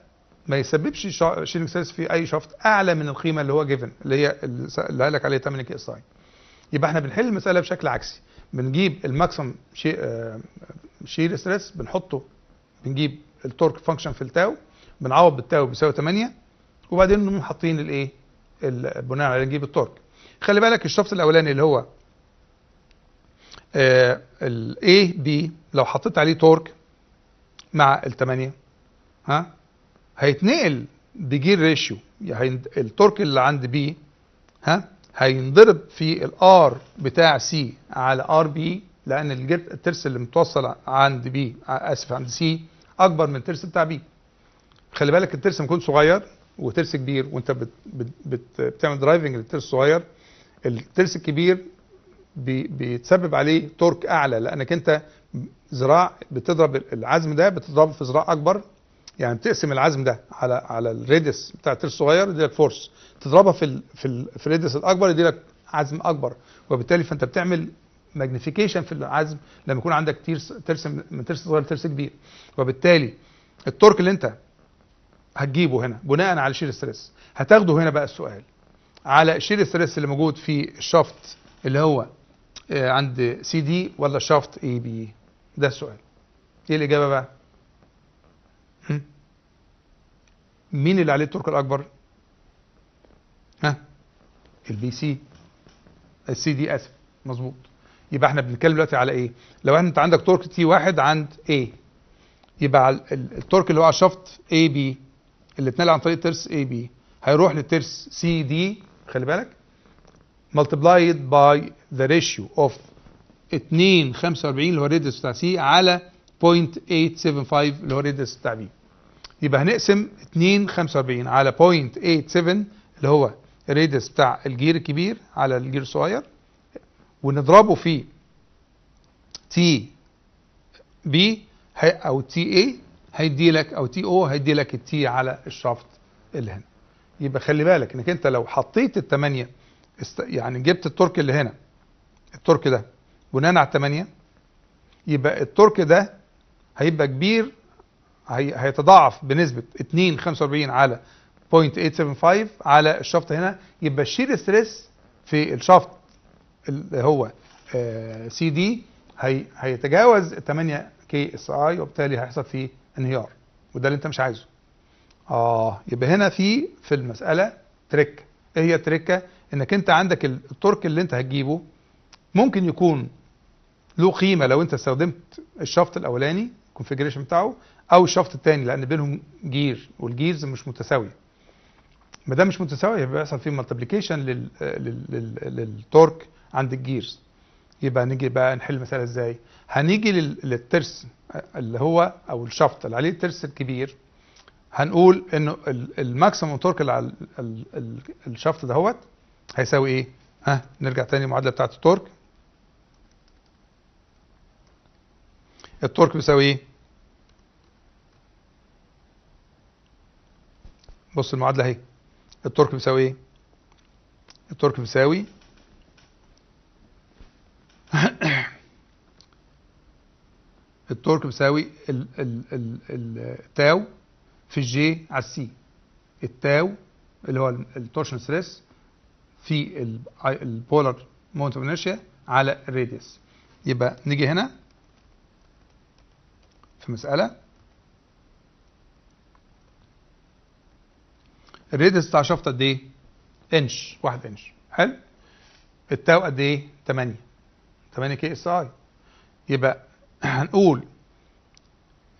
S1: ما يسببش شيرنج ستريس في اي شافت اعلى من القيمه اللي هو جيفن، اللي هي اللي قال لك عليها 8 كي اس اي. يبقى احنا بنحل المساله بشكل عكسي، بنجيب الماكسيمم شير ستريس بنحطه، بنجيب التورك فانكشن في التاو، بنعوض بالتاو بيساوي 8، وبعدين نقوم حاطين الايه بناء على نجيب التورك. خلي بالك الشفط الاولاني اللي هو الاي بي لو حطيت عليه تورك مع ال8 هيتنقل بجير ريشيو، يعني التورك اللي عند بي هينضرب في الار بتاع سي على ار بي، لان الترس اللي متوصل عند بي عند سي اكبر من الترس بتاع بي. خلي بالك الترس يكون صغير وترس كبير، وانت بتعمل درايفنج للترس الصغير، الترس الكبير بيتسبب عليه تورك اعلى، لانك انت ذراع بتضرب العزم ده بتضربه في ذراع اكبر، يعني بتقسم العزم ده على الريدس بتاع الترس الصغير يدي لك فورس، تضربها في الريدس الاكبر يدي لك عزم اكبر، وبالتالي فانت بتعمل ماجنيفيكيشن في العزم لما يكون عندك ترس من ترس صغير لترس كبير. وبالتالي التورك اللي انت هتجيبه هنا بناء على شير ستريس هتاخده هنا بقى السؤال على الشير ستريس اللي موجود في الشافت اللي هو عند سي دي ولا الشافت اي بي. ده السؤال. ايه الاجابه بقى؟ مين اللي عليه التورك الاكبر؟ البي سي، السي دي، اسف، مظبوط. يبقى احنا بنتكلم دلوقتي على ايه؟ لو انت عندك تورك تي واحد عند A، يبقى التورك اللي هو على الشفط اي بي اللي اتنقل عن طريق ترس اي بي هيروح للترس سي دي، خلي بالك، multiplied by the ratio of 2.45 اللي هو الريديوس بتاع سي على 0.875 اللي هو الريديوس بتاع بي. يبقى هنقسم 2.45 على 0.87 اللي هو الريديوس بتاع الجير الكبير على الجير الصغير، ونضربه في تي بي او تي اي هيدي لك، او تي او هيدي لك التي على الشافت اللي هنا. يبقى خلي بالك انك انت لو حطيت الثمانيه يعني جبت التورك اللي هنا، التورك ده بناء على الثمانيه، يبقى التورك ده هيبقى كبير، هيتضاعف بنسبه 2.45 على 0.875 على الشافت هنا. يبقى الشير ستريس في الشافت اللي هو سي دي هيتجاوز 8 كي اس اي، وبالتالي هيحصل فيه انهيار، وده اللي انت مش عايزه. يبقى هنا في المساله تريك. ايه هي التريكه؟ انك انت عندك التورك اللي انت هتجيبه ممكن يكون له قيمه لو انت استخدمت الشافت الاولاني الكونفيجريشن بتاعه او الشافت الثاني، لان بينهم جير والجيرز مش متساويه. ما دام مش متساويه يبقى بيحصل فيه مالتيبليكيشن للتورك عند الجيرز. يبقى نيجي بقى نحل المساله ازاي؟ هنيجي للترس اللي هو او الشافت اللي عليه الترس الكبير، هنقول انه الماكسيموم تورك اللي على الشافت دهوت هيساوي ايه؟ نرجع تاني المعادله بتاعت التورك. التورك بيساوي ايه؟ بص المعادله اهي. التورك بيساوي ايه؟ التورك بيساوي التورك بيساوي التاو في الجي على السي. التاو اللي هو التورشن ستريس في البولار مومنت اوف انرشيا على الراديوس. يبقى نيجي هنا في مسألة الراديوس بتاع شفط قد ايه؟ انش، 1 انش. حلو. التاو قد ايه؟ 8 كي اس اي. يبقى هنقول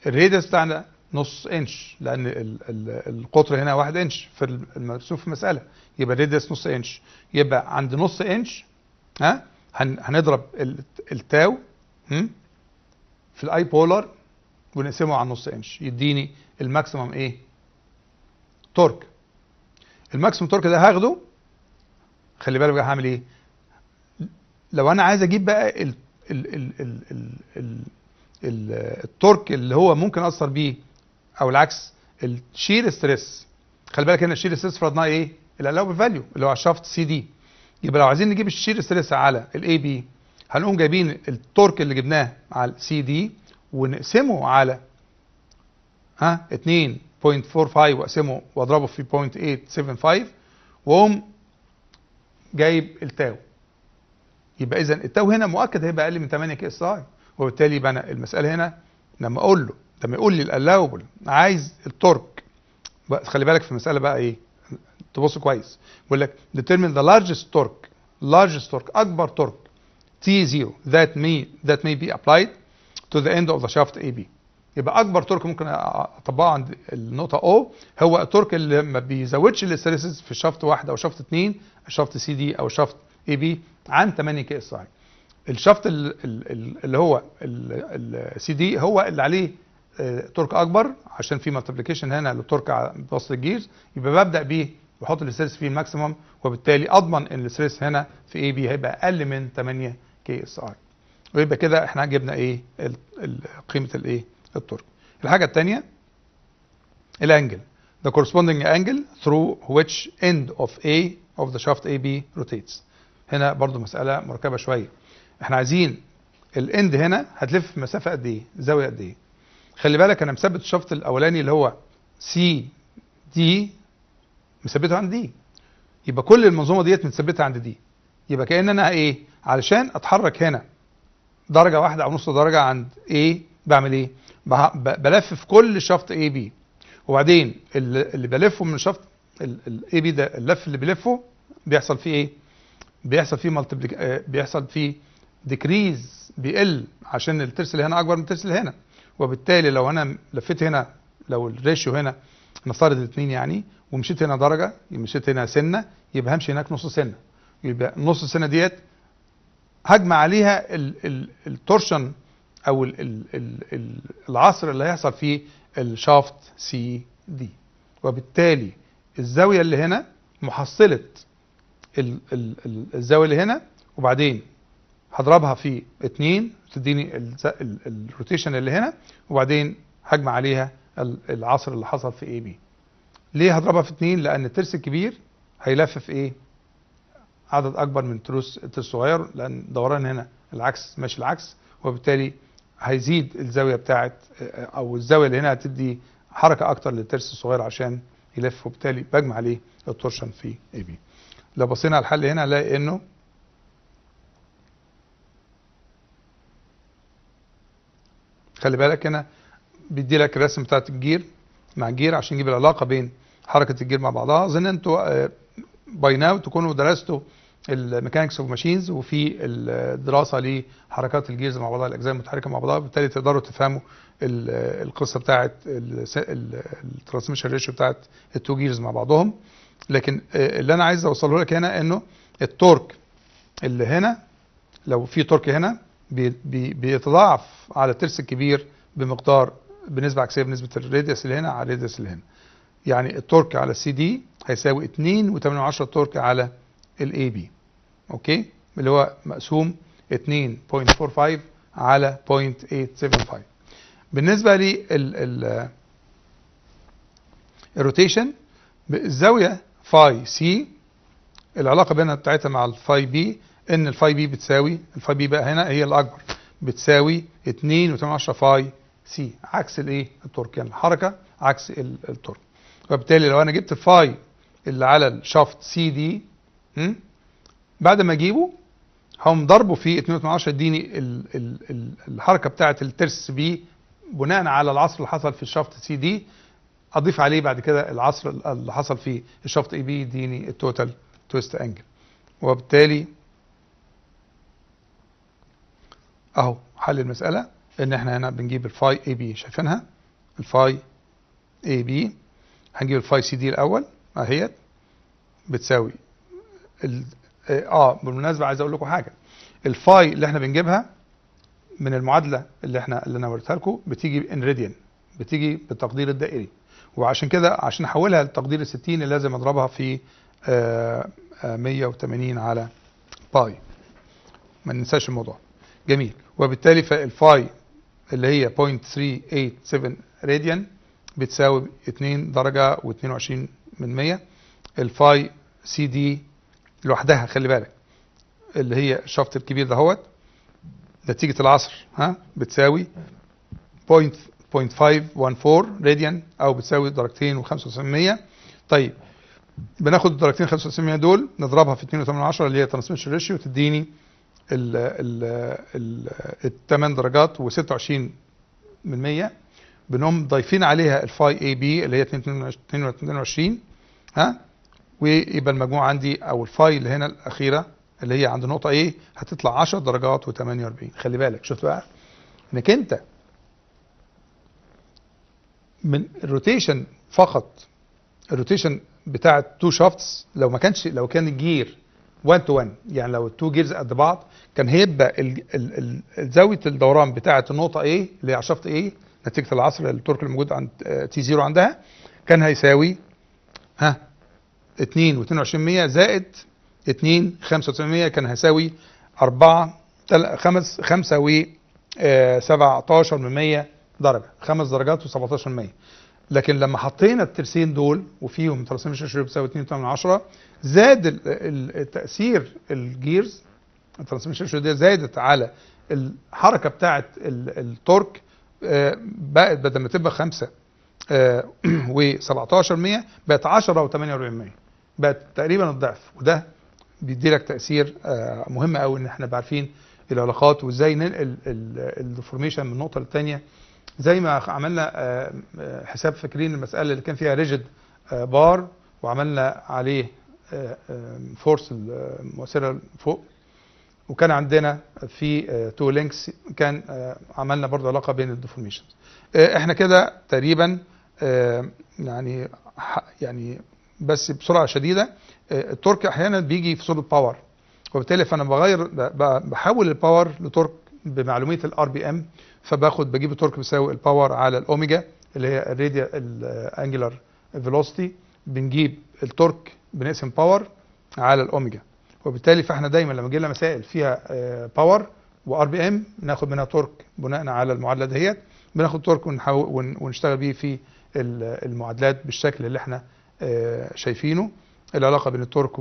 S1: الراديوس بتاعنا نص انش، لان القطر هنا 1 انش في المرسوم في المساله، يبقى الراديوس نص انش. يبقى عند نص انش هنضرب التاو في الاي بولار ونقسمه على نص انش يديني الماكسيمم ايه؟ تورك. الماكسيمم تورك ده هاخده، خلي بالك بقى هعمل ايه؟ لو انا عايز اجيب بقى التورك اللي هو ممكن اثر بيه، او العكس الشير ستريس. خلي بالك هنا الشير ستريس فرضناه ايه؟ الالاوبل فاليو اللي هو على الشافت سي دي. يبقى لو عايزين نجيب الشير ستريس على الاي بي هنقوم جايبين التورك اللي جبناه على السي دي ونقسمه على 2.45 واقسمه واضربه في 0.875 واقوم جايب التاو. يبقى اذا التاو هنا مؤكد هيبقى اقل من 8 كي اس اي، وبالتالي يبقى انا المساله هنا لما يقول لي الالاوبل عايز التورك، خلي بالك في المساله بقى ايه؟ تبص كويس. بيقول لك determine the largest torque اكبر تورك T0 that may be applied to the end of the shaft AB. يبقى اكبر تورك ممكن اطبقه عند النقطه O هو التورك اللي ما بيزودش الاستريسز في شافت 1 او شافت 2، الشافت سي دي او شافت اي بي عن 8 كي اس اي. الشافت اللي هو السي دي هو اللي عليه تورك اكبر عشان في مالتيبليكيشن هنا للتورك بوسط الجيرز، يبقى ببدا بيه بحط الاستريس فيه الماكسيمم، وبالتالي اضمن ان الاستريس هنا في اي بي هيبقى اقل من 8 كي اس اي. ويبقى كده احنا جبنا ايه؟ قيمه الايه؟ التورك. الحاجه الثانيه الانجل، the corresponding angle through which end of A of the shaft AB rotates. هنا برضو مساله مركبه شويه. احنا عايزين الاند هنا هتلف في مسافه قد ايه؟ زاويه قد ايه؟ خلي بالك انا مثبت الشفط الاولاني اللي هو سي دي مثبته عند دي، يبقى كل المنظومه ديت متثبته عند دي. يبقى كأن انا ايه؟ علشان اتحرك هنا درجه واحده او نص درجه عند ايه بعمل ايه؟ بلف في كل شفط اي بي، وبعدين اللي بلفه من الشفط الاي بي ده اللف اللي بيلفه بيحصل فيه ايه؟ بيحصل فيه بيحصل فيه ديكريز بيقل عشان الترس اللي هنا اكبر من الترس اللي هنا، وبالتالي لو انا لفيت هنا، لو الريشيو هنا نفترض 2 يعني، ومشيت هنا درجه، مشيت هنا سنه، يبقى همشي هناك نص سنه، يبقى نص السنه ديت هجمع عليها التورشن او العصر اللي هيحصل فيه الشافت سي دي، وبالتالي الزاويه اللي هنا محصله الزاويه اللي هنا، وبعدين هضربها في 2 تديني الروتيشن اللي هنا، وبعدين هجمع عليها العصر اللي حصل في اي بي. ليه هضربها في 2؟ لان الترس الكبير هيلف في ايه؟ عدد اكبر من الترس الصغير، لان دوران هنا العكس ماشي العكس، وبالتالي هيزيد الزاويه بتاعت، او الزاويه اللي هنا هتدي حركه اكتر للترس الصغير عشان يلف، وبالتالي بجمع عليه التورشن في اي بي. لو بصينا على الحل هنا هنلاقي انه خلي بالك هنا بيدي لك الرسم بتاعت الجير مع الجير عشان يجيب العلاقه بين حركه الجير مع بعضها. اظن انتوا باي ناو تكونوا درستوا الميكانكس اوف ماشينز، وفي الدراسه لحركات الجيرز مع بعضها، الاجزاء المتحركه مع بعضها، بالتالي تقدروا تفهموا القصه بتاعت الترانسميشن ريشيو بتاعت التو جيرز مع بعضهم. لكن اللي انا عايز اوصله لك هنا انه التورك اللي هنا، لو في تورك هنا بيتضاعف على الترس الكبير بمقدار بنسبه عكسيه بنسبه الراديوس اللي هنا على الراديوس اللي هنا. يعني التورك على السي دي هيساوي 2.8 تورك على الاي بي، اوكي، اللي هو مقسوم 2.45 على 0.875. بالنسبه لل الروتيشن، الزاويه فاي سي العلاقه بينها بتاعتها مع الفاي بي ان الفاي بي بتساوي، الفاي بي بقى هنا هي الاكبر، بتساوي 2.8 فاي سي، عكس الايه؟ التورك، يعني الحركه عكس التورك. وبالتالي لو انا جبت الفاي اللي على الشافت سي دي، بعد ما اجيبه هقوم ضربه في 2.8 يديني الحركه بتاعه الترس بي بناء على العصر اللي حصل في الشافت سي دي، اضيف عليه بعد كده العصر اللي حصل في الشافت اي بي يديني التوتال تويست انجل. وبالتالي اهو حل المساله ان احنا هنا بنجيب الفاي اي بي، شايفينها الفاي اي بي، هنجيب الفاي سي دي الاول اهيت بتساوي بالمناسبه عايز اقول لكم حاجه، الفاي اللي احنا بنجيبها من المعادله اللي انا وريتها لكم بتيجي ان راديان، بتيجي بالتقدير الدائري، وعشان كده عشان احولها للتقدير ال60 لازم اضربها في 180 على باي، ما ننساش الموضوع. جميل. وبالتالي فالفاي اللي هي 0.387 راديان بتساوي 2 درجه و22 من 100. الفاي سي دي لوحدها خلي بالك اللي هي الشفط الكبير دهوت نتيجه العصر بتساوي 0.514 راديان، او بتساوي درجتين و95%. طيب بناخد الدرجتين 95% دول نضربها في 2.8 اللي هي ترانسميشن ريشيو تديني ال8 درجات و26 من 100. بنقوم ضايفين عليها الفاي اي بي اللي هي 22 ويبقى المجموع عندي او الفاي اللي هنا الاخيره اللي هي عند نقطه ايه هتطلع 10 درجات و48. خلي بالك شفت بقى انك انت من الروتيشن فقط، الروتيشن بتاع التو شافتس لو كان الجير 1 تو 1، يعني لو التو جيرز قد بعض كان هيبقى زاويه الدوران بتاعه النقطه ايه اللي هي على شافت ايه نتيجه العصر التورك الموجود عند تي 0 عندها كان هيساوي 2 و22% زائد 2 95% كان هيساوي 4 5 و 17 من 100 درجه، 5 درجات و17%. لكن لما حطينا الترسين دول وفيهم ترانسميشن ريشيو بتساوي 2.8 زاد التاثير الجيرز، الترانسميشن ريشيو دي زادت على الحركه بتاعه التورك، بقت بدل ما تبقى 5 و17% بقت 10 و48%، بقت تقريبا الضعف. وده بيدي لك تاثير مهم قوي ان احنا عارفين العلاقات وازاي ننقل الديفورميشن من نقطه للثانيه. زي ما عملنا حساب فاكرين المساله اللي كان فيها ريجيد بار وعملنا عليه فورس المؤثره فوق، وكان عندنا في تو لينكس كان عملنا برضو علاقه بين الديفورميشنز. احنا كده تقريبا يعني بس بسرعه شديده التورك احيانا بيجي في صوره باور، وبالتالي فانا بحول الباور لتورك بمعلوميه الار بي ام، بجيب التورك بيساوي الباور على الاوميجا اللي هي الراديال الانجلر فيلوسيتي، بنجيب التورك بنقسم باور على الاوميجا، وبالتالي فاحنا دايما لما تجي لنا مسائل فيها باور وار بي ام ناخد منها تورك بناء على المعادله دهيت، بناخد تورك ونشتغل بيه في المعادلات بالشكل اللي احنا شايفينه. العلاقه بين التورك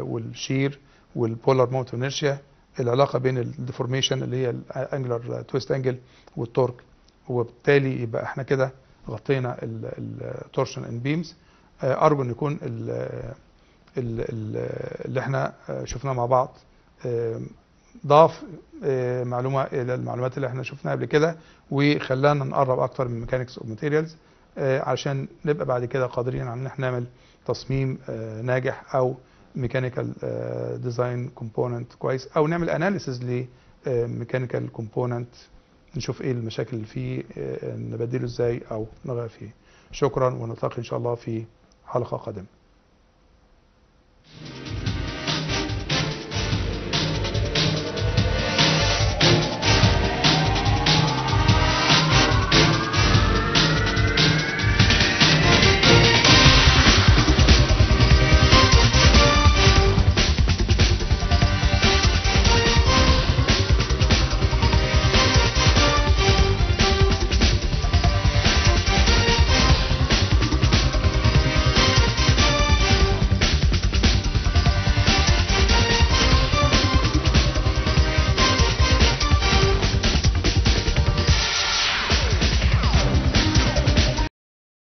S1: والشير والبولار مومنت انيرشيا، العلاقه بين الديفورميشن اللي هي الانجلر تويست انجل والتورك، وبالتالي يبقى احنا كده غطينا التورشن ان بيمز. ارجو ان يكون اللي احنا شفناه مع بعض ضاف معلومه الى المعلومات اللي احنا شفناها قبل كده، وخلانا نقرب اكتر من ميكانكس اوف ماتيريالز عشان نبقى بعد كده قادرين على ان احنا نعمل تصميم ناجح او ميكانيكال ديزاين كومبوننت كويس، او نعمل اناليسيز لميكانيكال كومبوننت نشوف ايه المشاكل اللي فيه نبدله ازاي او نغير فيه. شكرا، ونلتقي ان شاء الله في حلقه قادمه.